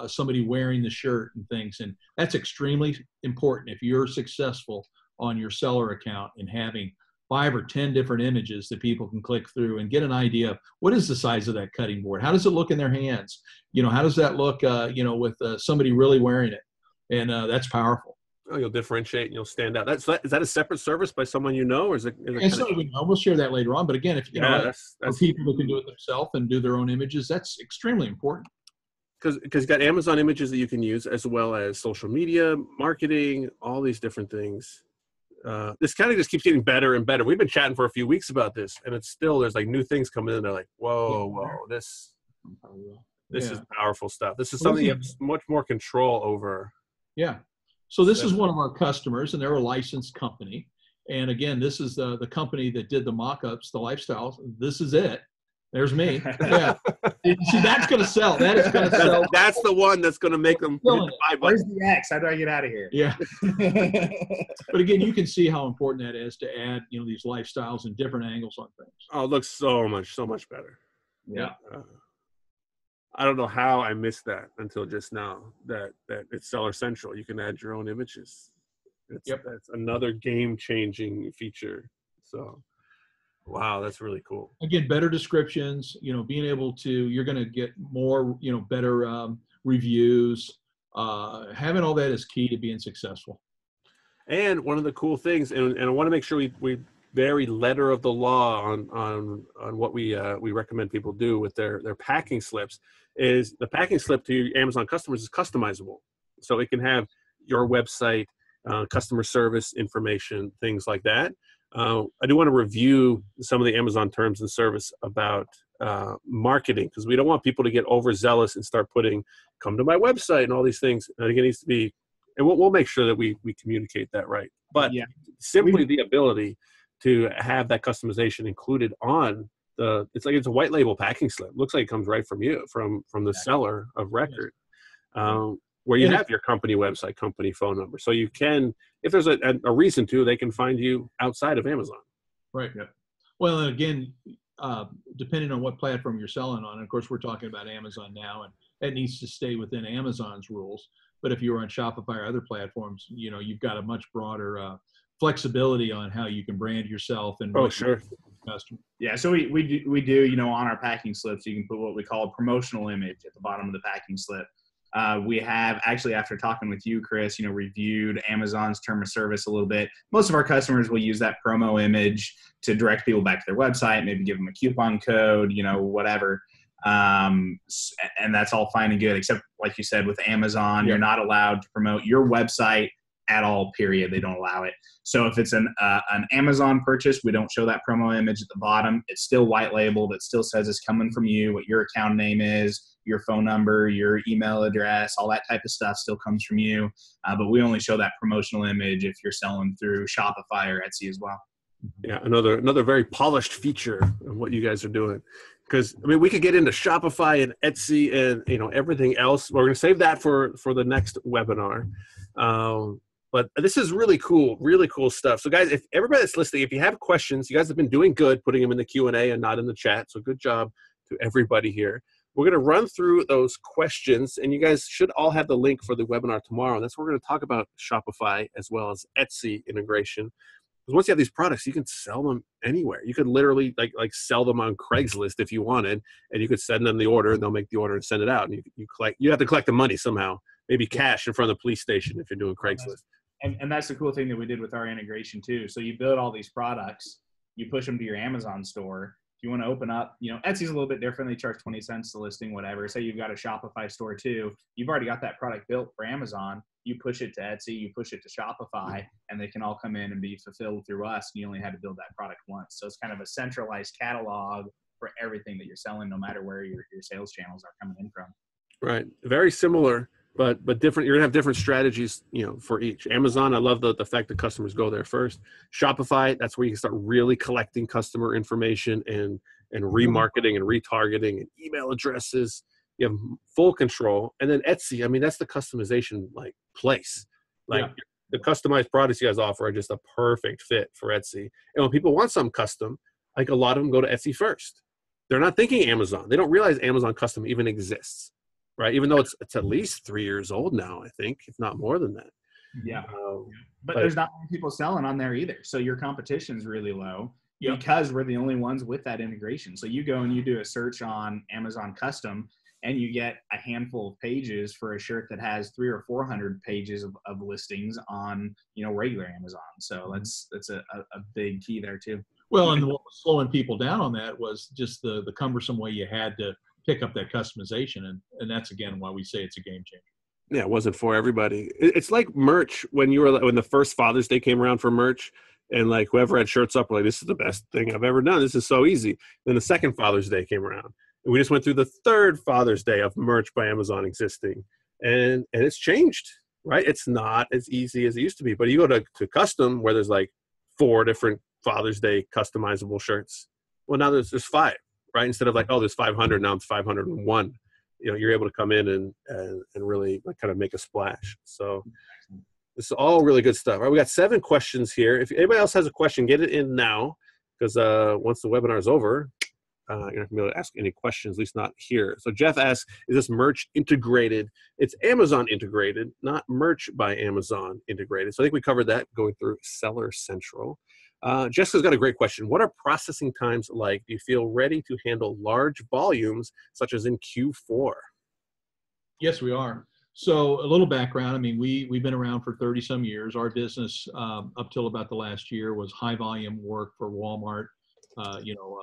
somebody wearing the shirt and things. And that's extremely important if you're successful on your seller account in having 5 or 10 different images that people can click through and get an idea of what is the size of that cutting board? How does it look in their hands? How does that look, with somebody really wearing it? And that's powerful. Oh, you'll differentiate and you'll stand out. Is that a separate service by someone or is it? We'll share that later on. But again, if that's for people who can do it themselves and do their own images, that's extremely important. Because you got Amazon images that you can use, as well as social media, marketing, all these different things. This kind of just keeps getting better and better. We've been chatting for a few weeks about this, and there's like new things coming in. They're like, whoa, this is powerful stuff. This is something you have much more control over. Yeah. So this is one of our customers, and they're a licensed company. And again, this is the company that did the mock-ups, the lifestyles. This is it. There's me. Yeah. See, that's going to sell. That is going to sell. That's the one that's going to make them $5. Where's the X? How do I get out of here? Yeah. But again, you can see how important that is to add, these lifestyles and different angles on things. Oh, it looks so much better. Yeah. I don't know how I missed that until just now, that it's Seller Central. You can add your own images. That's another game-changing feature. So, wow, that's really cool. Again, better descriptions, being able to, you're going to get more, better reviews. Having all that is key to being successful. And one of the cool things, and I want to make sure we very letter of the law on what we recommend people do with their packing slips, is the packing slip to your Amazon customers is customizable. So it can have your website, customer service information, things like that. I do want to review some of the Amazon terms and service about marketing, because we don't want people to get overzealous and start putting "come to my website" and all these things. I think it needs to be, and we'll make sure that we communicate that right. But simply the ability to have that customization included on it's a white label packing slip. Looks like it comes right from you, from the seller of record. Where you have your company website, company phone number. So you can, if there's a reason to, they can find you outside of Amazon. Right. Yep. Well, and again, depending on what platform you're selling on, of course, we're talking about Amazon now, and that needs to stay within Amazon's rules. But if you were on Shopify or other platforms, you've got a much broader flexibility on how you can brand yourself and Sure. Customer. Yeah, so we do on our packing slips, you can put what we call a promotional image at the bottom of the packing slip. We have actually, after talking with you, Chris, reviewed Amazon's term of service a little bit. Most of our customers will use that promo image to direct people back to their website, maybe give them a coupon code, whatever. And that's all fine and good, except like you said, with Amazon, You're not allowed to promote your website at all, period. They don't allow it. So if it's an Amazon purchase, we don't show that promo image at the bottom. It's still white labeled. It still says it's coming from you, what your account name is, your phone number, your email address, all that type of stuff still comes from you. But we only show that promotional image if you're selling through Shopify or Etsy as well. Yeah, another very polished feature of what you guys are doing. Because we could get into Shopify and Etsy and everything else. We're going to save that for the next webinar. But this is really cool stuff. So guys, if everybody that's listening, if you have questions, you guys have been doing good putting them in the Q&A and not in the chat. So good job to everybody here. We're going to run through those questions, and you guys should all have the link for the webinar tomorrow. And that's where we're going to talk about Shopify as well as Etsy integration. Because once you have these products, you can sell them anywhere. You could literally like sell them on Craigslist if you wanted, and you could send them the order, and they'll make the order and send it out. And you have to collect the money somehow, maybe cash in front of the police station if you're doing Craigslist. And that's the cool thing that we did with our integration too. So you build all these products, you push them to your Amazon store. If you want to open up, Etsy's a little bit different. They charge 20 cents the listing, whatever. Say you've got a Shopify store too. You've already got that product built for Amazon. You push it to Etsy, you push it to Shopify, and they can all come in and be fulfilled through us. And you only had to build that product once. So it's kind of a centralized catalog for everything that you're selling, no matter where your sales channels are coming in from. Right. Very similar. But different. You're gonna have different strategies, for each. Amazon, I love the fact that customers go there first. Shopify, that's where you can start really collecting customer information and remarketing and retargeting and email addresses. You have full control. And then Etsy, that's the customization place. The customized products you guys offer are just a perfect fit for Etsy. And when people want something custom, a lot of them go to Etsy first. They're not thinking Amazon. They don't realize Amazon custom even exists. Right, even though it's at least 3 years old now, I think, if not more than that. Yeah, but there's not many people selling on there either. So your competition's really low because we're the only ones with that integration. So you go and you do a search on Amazon Custom, and you get a handful of pages for a shirt that has 300 or 400 pages of listings on regular Amazon. So that's a big key there too. Well, and what was slowing people down on that was just the cumbersome way you had to pick up that customization, and that's again why we say it's a game changer. Yeah, it wasn't for everybody. It's like merch when the first Father's Day came around for merch, and whoever had shirts up were like, this is the best thing I've ever done. This is so easy. Then the second Father's Day came around, and we just went through the third Father's Day of merch by Amazon existing, and it's changed. Right? It's not as easy as it used to be. But you go to custom where there's 4 different Father's Day customizable shirts. Well, now there's 5. Right, instead of there's 500, now it's 501. You're able to come in and really kind of make a splash. So this is all really good stuff. All right, we got 7 questions here. If anybody else has a question, get it in now, because once the webinar is over, you're not going to be able to ask any questions, at least not here. So Jeff asks, is this merch integrated? It's Amazon integrated, not merch by Amazon integrated. So I think we covered that going through Seller Central. Jessica's got a great question. What are processing times like? Do you feel ready to handle large volumes, such as in Q4? Yes, we are. So a little background. We've been around for 30 some years. Our business up till about the last year was high volume work for Walmart,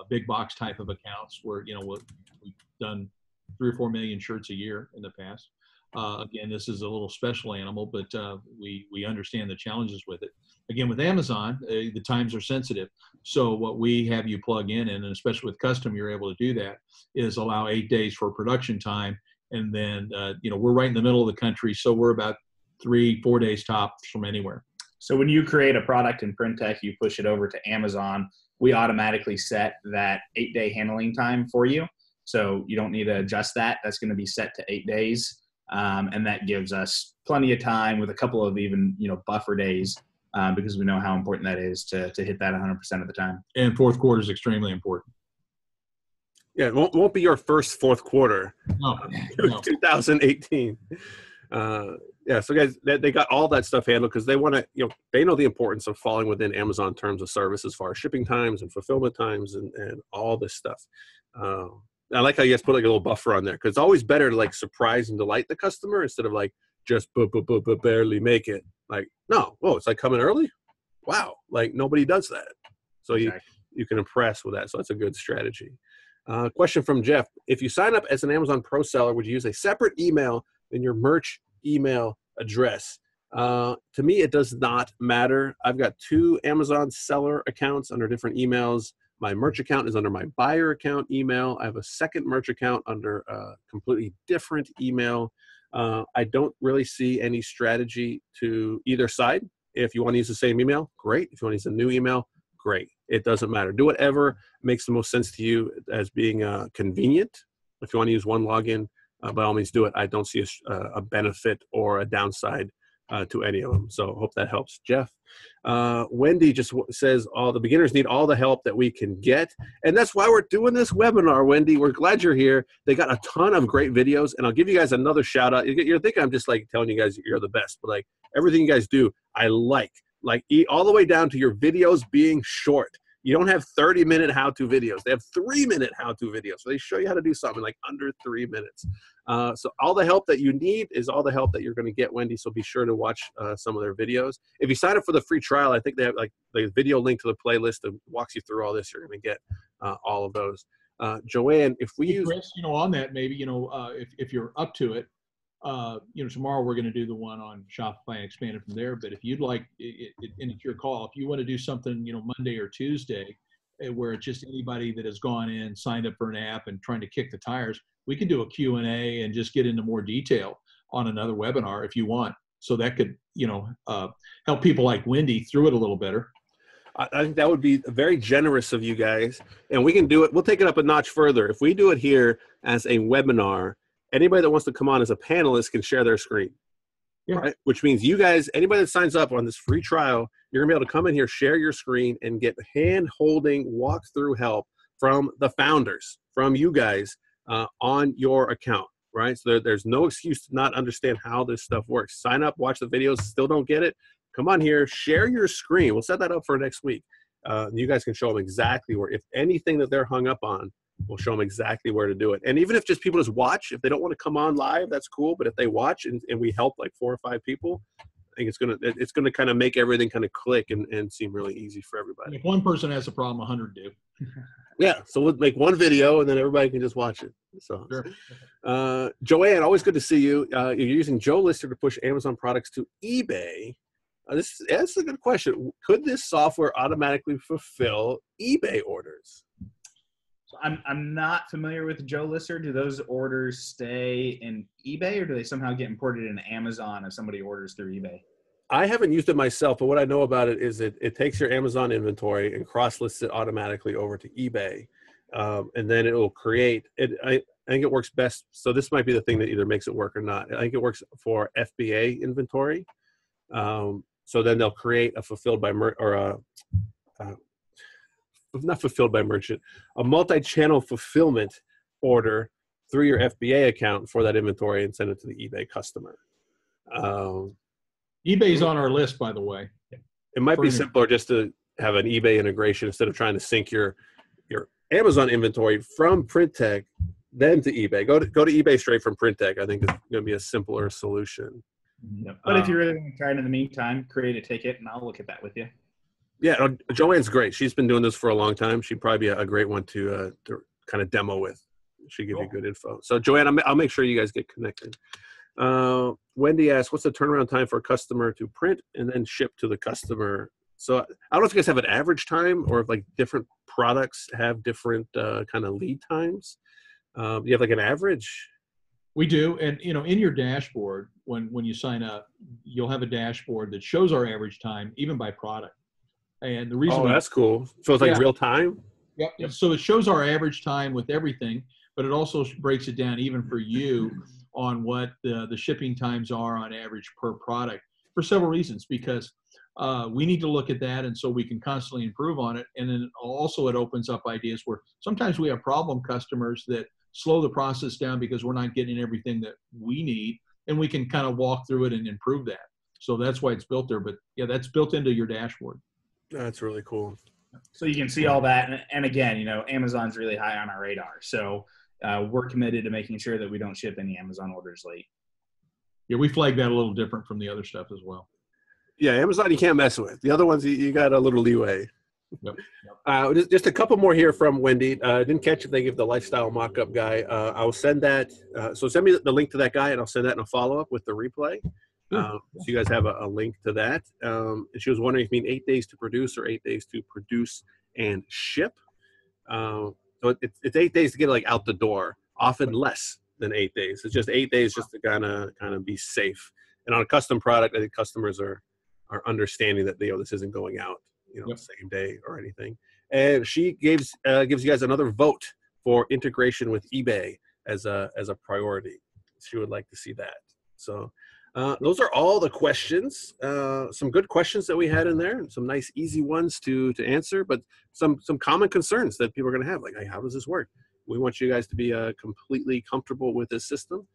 big box type of accounts where, we've done 3 or 4 million shirts a year in the past. Again, this is a little special animal, but we understand the challenges with it. Again, with Amazon, the times are sensitive. So what we have you plug in, and especially with custom, you're able to do that, is allow 8 days for production time. And then, we're right in the middle of the country, so we're about 3-4 days tops from anywhere. So when you create a product in PrintTech, you push it over to Amazon, we automatically set that 8-day handling time for you. So you don't need to adjust that. That's going to be set to 8 days. And that gives us plenty of time with a couple of even, buffer days, because we know how important that is to hit that 100% of the time. And fourth quarter is extremely important. Yeah, it won't be your first fourth quarter. No. 2018. Yeah, so guys, they got all that stuff handled because they want to, they know the importance of falling within Amazon terms of service as far as shipping times and fulfillment times and all this stuff. I like how you guys put like a little buffer on there because it's always better to like surprise and delight the customer instead of like just barely make it. Like, no, whoa, it's like coming early. Wow, like nobody does that. So Exactly. you can impress with that. So that's a good strategy. Question from Jeff: if you sign up as an Amazon Pro seller, would you use a separate email than your merch email address? To me, it does not matter. I've got 2 Amazon seller accounts under different emails. My merch account is under my buyer account email. I have a second merch account under a completely different email. I don't really see any strategy to either side. If you want to use the same email, great. If you want to use a new email, great. It doesn't matter. Do whatever makes the most sense to you as being convenient. If you want to use one login, by all means do it. I don't see a benefit or a downside to any of them. So hope that helps. Jeff. Wendy just says all the beginners need all the help that we can get. And that's why we're doing this webinar, Wendy. We're glad you're here. They got a ton of great videos. And I'll give you guys another shout out. You're thinking I'm just like telling you guys you're the best. But like everything you guys do, I like all the way down to your videos being short. You don't have 30-minute how-to videos. They have 3-minute how-to videos. So they show you how to do something like under 3 minutes. So all the help that you need is all the help that you're going to get, Wendy. So be sure to watch some of their videos. If you sign up for the free trial, I think they have like the video link to the playlist that walks you through all this. You're going to get all of those. Joanne, if we use, Chris, on that, maybe, if you're up to it, tomorrow we're going to do the one on Shopify and expand it from there. But if you'd like, and it's your call, if you want to do something, Monday or Tuesday, where it's just anybody that has gone in, signed up for an app and trying to kick the tires, we can do a Q&A and just get into more detail on another webinar if you want. So that could, help people like Wendy through it a little better. I think that would be very generous of you guys. And we can do it. We'll take it up a notch further. If we do it here as a webinar, anybody that wants to come on as a panelist can share their screen. Yeah. Right? Which means you guys, anybody that signs up on this free trial, you're going to be able to come in here, share your screen, and get hand-holding, walk-through help from the founders, from you guys on your account, right? So there's no excuse to not understand how this stuff works. Sign up, watch the videos, still don't get it. Come on here, share your screen. We'll set that up for next week. You guys can show them exactly where, if anything that they're hung up on, we'll show them exactly where to do it. And even if just people just watch, if they don't want to come on live, that's cool. But if they watch and we help like 4 or 5 people, I think it's gonna kind of make everything kind of click and seem really easy for everybody. If one person has a problem, 100 do. Yeah, so we'll make one video and then everybody can just watch it. So, sure. Joanne, always good to see you. You're using Joe Lister to push Amazon products to eBay. That's a good question. Could this software automatically fulfill eBay orders? So I'm not familiar with Joe Lister. Do those orders stay in eBay or do they somehow get imported into Amazon if somebody orders through eBay? I haven't used it myself, but what I know about it is it takes your Amazon inventory and cross-lists it automatically over to eBay. And then it will create it. I think it works best. So this might be the thing that either makes it work or not. I think it works for FBA inventory. So then they'll create a fulfilled by not fulfilled by merchant, a multi-channel fulfillment order through your FBA account for that inventory and send it to the eBay customer. eBay's on our list, by the way. It might be simpler just to have an eBay integration instead of trying to sync your Amazon inventory from PrintTech then to eBay. Go to eBay straight from PrintTech. I think it's going to be a simpler solution. Yep. But if you're really going to try it in the meantime, create a ticket and I'll look at that with you. Yeah, Joanne's great. She's been doing this for a long time. She'd probably be a great one to kind of demo with. She'd give you good info. So, Joanne, I'll make sure you guys get connected. Wendy asks, what's the turnaround time for a customer to print and then ship to the customer? So I don't know if you guys have an average time or if like different products have different kind of lead times. You have like an average? We do. And, in your dashboard, when you sign up, you'll have a dashboard that shows our average time, even by product. And the reason that's cool. So it's like real time? Yep. So it shows our average time with everything, but it also breaks it down even for you on what the shipping times are on average per product for several reasons, because we need to look at that. And so we can constantly improve on it. And then also it opens up ideas where sometimes we have problem customers that slow the process down because we're not getting everything that we need. and we can kind of walk through it and improve that. So that's why it's built there. But yeah, that's built into your dashboard. That's really cool. So you can see all that. And again, Amazon's really high on our radar. So we're committed to making sure that we don't ship any Amazon orders late. Yeah, we flag that a little different from the other stuff as well. Yeah, Amazon you can't mess with. The other ones you got a little leeway. Yep. Just a couple more here from Wendy. Didn't catch if they give the lifestyle mock-up guy. I'll send that. So send me the link to that guy, and I'll send that in a follow-up with the replay. So you guys have a link to that. And she was wondering if you mean 8 days to produce or 8 days to produce and ship. So it's 8 days to get like out the door. Often less than 8 days. It's just 8 days just to kind of be safe. And on a custom product, I think customers are understanding that this isn't going out, same day or anything. And she gives you guys another vote for integration with eBay as a priority. She would like to see that. So those are all the questions. Some good questions that we had in there, and some nice easy ones to answer, but some common concerns that people are going to have, like, hey, how does this work? We want you guys to be completely comfortable with this system.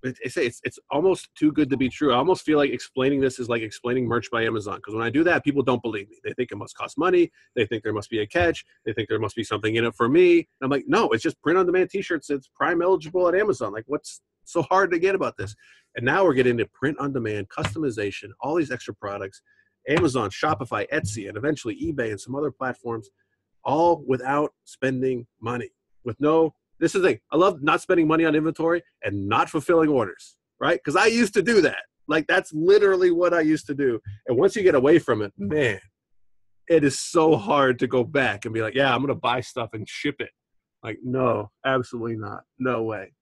It's almost too good to be true. I almost feel like explaining this is like explaining merch by Amazon, because when I do that, people don't believe me. They think it must cost money. They think there must be a catch. They think there must be something in it for me. And I'm like, no, it's just print-on-demand T-shirts. It's Prime eligible at Amazon. Like, what's so hard to get about this? And now we're getting into print-on-demand, customization, all these extra products, Amazon, Shopify, Etsy, and eventually eBay and some other platforms, all without spending money. This is the thing. I love not spending money on inventory and not fulfilling orders, right? Because I used to do that. Like, that's literally what I used to do. And once you get away from it, man, it is so hard to go back and be like, yeah, I'm going to buy stuff and ship it. Like, no, absolutely not. No way.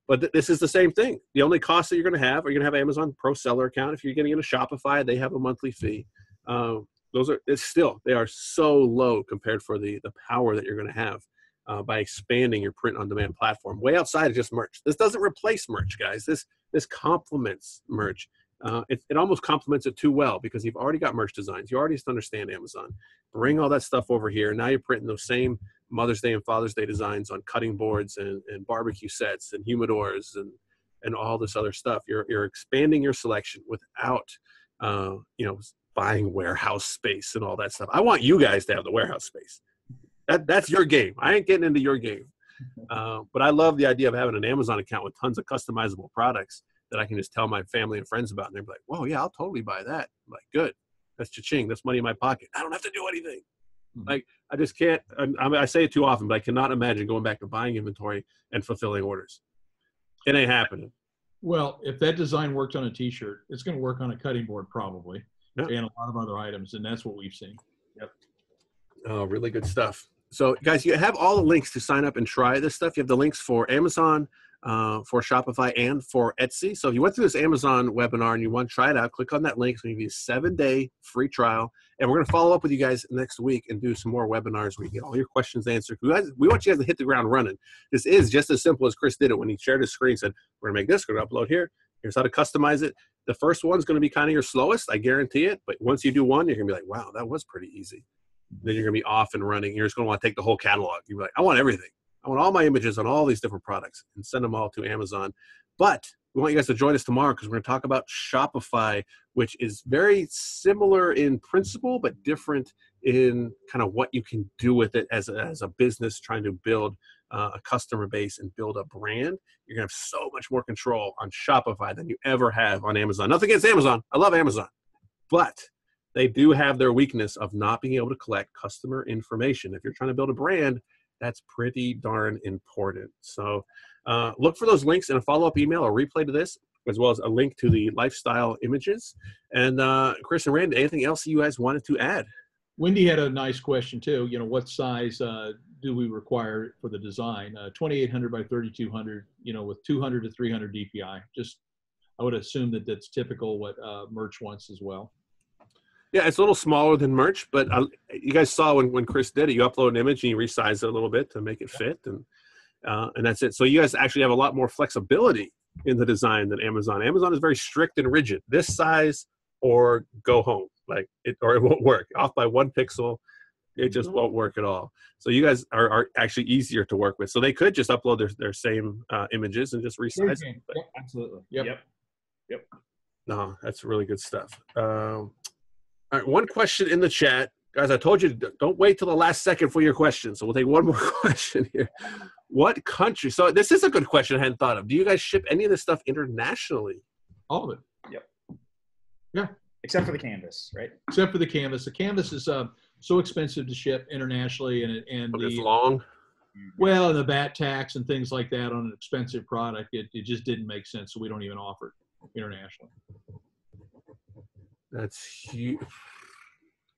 But this is the same thing. The only cost that you're going to have, Amazon Pro Seller account. If you're getting into Shopify, they have a monthly fee. They are so low compared for the power that you're going to have. By expanding your print-on-demand platform way outside of just merch. This doesn't replace merch, guys. This complements merch. It almost complements it too well, because you've already got merch designs. You already understand Amazon. Bring all that stuff over here. Now you're printing those same Mother's Day and Father's Day designs on cutting boards and barbecue sets and humidors and all this other stuff. You're expanding your selection without buying warehouse space and all that stuff. I want you guys to have the warehouse space. That's your game. I ain't getting into your game. But I love the idea of having an Amazon account with tons of customizable products that I can just tell my family and friends about. And they're like, whoa, yeah, I'll totally buy that. I'm like, good. That's cha-ching. That's money in my pocket. I don't have to do anything. Mm-hmm. Like, I just can't. I say it too often, but I cannot imagine going back to buying inventory and fulfilling orders. It ain't happening. Well, if that design worked on a T-shirt, it's going to work on a cutting board probably, yep, and a lot of other items. And that's what we've seen. Yep. Oh, really good stuff. So, guys, you have all the links to sign up and try this stuff. You have the links for Amazon, for Shopify, and for Etsy. So if you went through this Amazon webinar and you want to try it out, click on that link. It's going to give you a 7-day free trial. And we're going to follow up with you guys next week and do some more webinars where you get all your questions answered. We want you guys to hit the ground running. This is just as simple as Chris did it when he shared his screen and said, we're going to make this, we're going to upload here. Here's how to customize it. The first one's going to be kind of your slowest, I guarantee it. But once you do one, you're going to be like, wow, that was pretty easy. Then you're going to be off and running. You're just going to want to take the whole catalog. You're like, I want everything. I want all my images on all these different products and send them all to Amazon. But we want you guys to join us tomorrow because we're going to talk about Shopify, which is very similar in principle, but different in kind of what you can do with it as a business trying to build a customer base and build a brand. You're going to have so much more control on Shopify than you ever have on Amazon. Nothing against Amazon. I love Amazon. But they do have their weakness of not being able to collect customer information. If you're trying to build a brand, that's pretty darn important. So look for those links in a follow-up email or replay to this, as well as a link to the lifestyle images. And Chris and Randy, anything else you guys wanted to add? Wendy had a nice question too. What size do we require for the design? 2800 by 3200, with 200 to 300 DPI. I would assume that that's typical what merch wants as well. Yeah, it's a little smaller than merch, but you guys saw when Chris did it, you upload an image and you resize it a little bit to make it fit, and that's it. So you guys actually have a lot more flexibility in the design than Amazon. Amazon is very strict and rigid. This size or go home, or it won't work. Off by 1 pixel, It just won't work at all. So you guys are actually easier to work with. So they could just upload their same images and just resize them. Yep, absolutely. Yep. No, that's really good stuff. All right, one question in the chat. Guys, I told you, don't wait till the last second for your question. So we'll take one more question here. What country? So this is a good question I hadn't thought of. Do you guys ship any of this stuff internationally? All of it. Yep. Yeah. Except for the canvas, right? Except for the canvas. The canvas is so expensive to ship internationally, and It's long. Well, the VAT tax and things like that on an expensive product, it just didn't make sense. So we don't even offer it internationally. That's huge.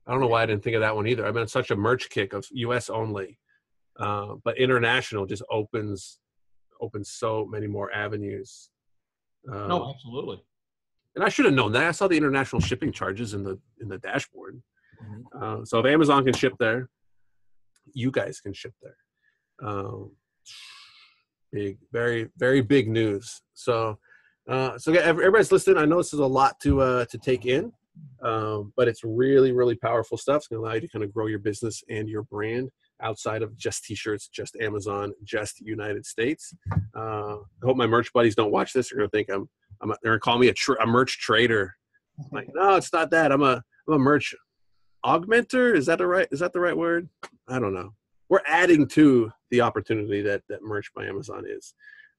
I don't know why I didn't think of that one either. I've been on such a merch kick of U.S. only, but international just opens so many more avenues. No, absolutely. And I should have known that. I saw the international shipping charges in the dashboard. Mm-hmm. So if Amazon can ship there, you guys can ship there. Big, very, very big news. So everybody's listening. I know this is a lot to take in. But it's really, really powerful stuff. It's going to allow you to kind of grow your business and your brand outside of just t-shirts, just Amazon, just United States. I hope my merch buddies don't watch this. They're going to think they're going to call me a merch trader. I'm like, no, it's not that. I'm a merch augmenter. Is that the right word? I don't know. We're adding to the opportunity that merch by Amazon is.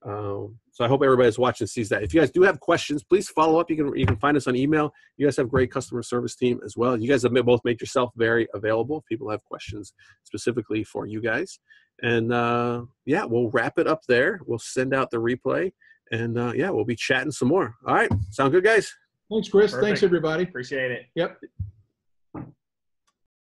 So I hope everybody that's watching sees that. If you guys do have questions, please follow up. You can find us on email. You guys have a great customer service team as well. You guys have both made yourself very available. If people have questions specifically for you guys. And we'll wrap it up there. We'll send out the replay, and we'll be chatting some more. All right. Sound good, guys? Thanks, Chris. Perfect. Thanks, everybody. Appreciate it. Yep.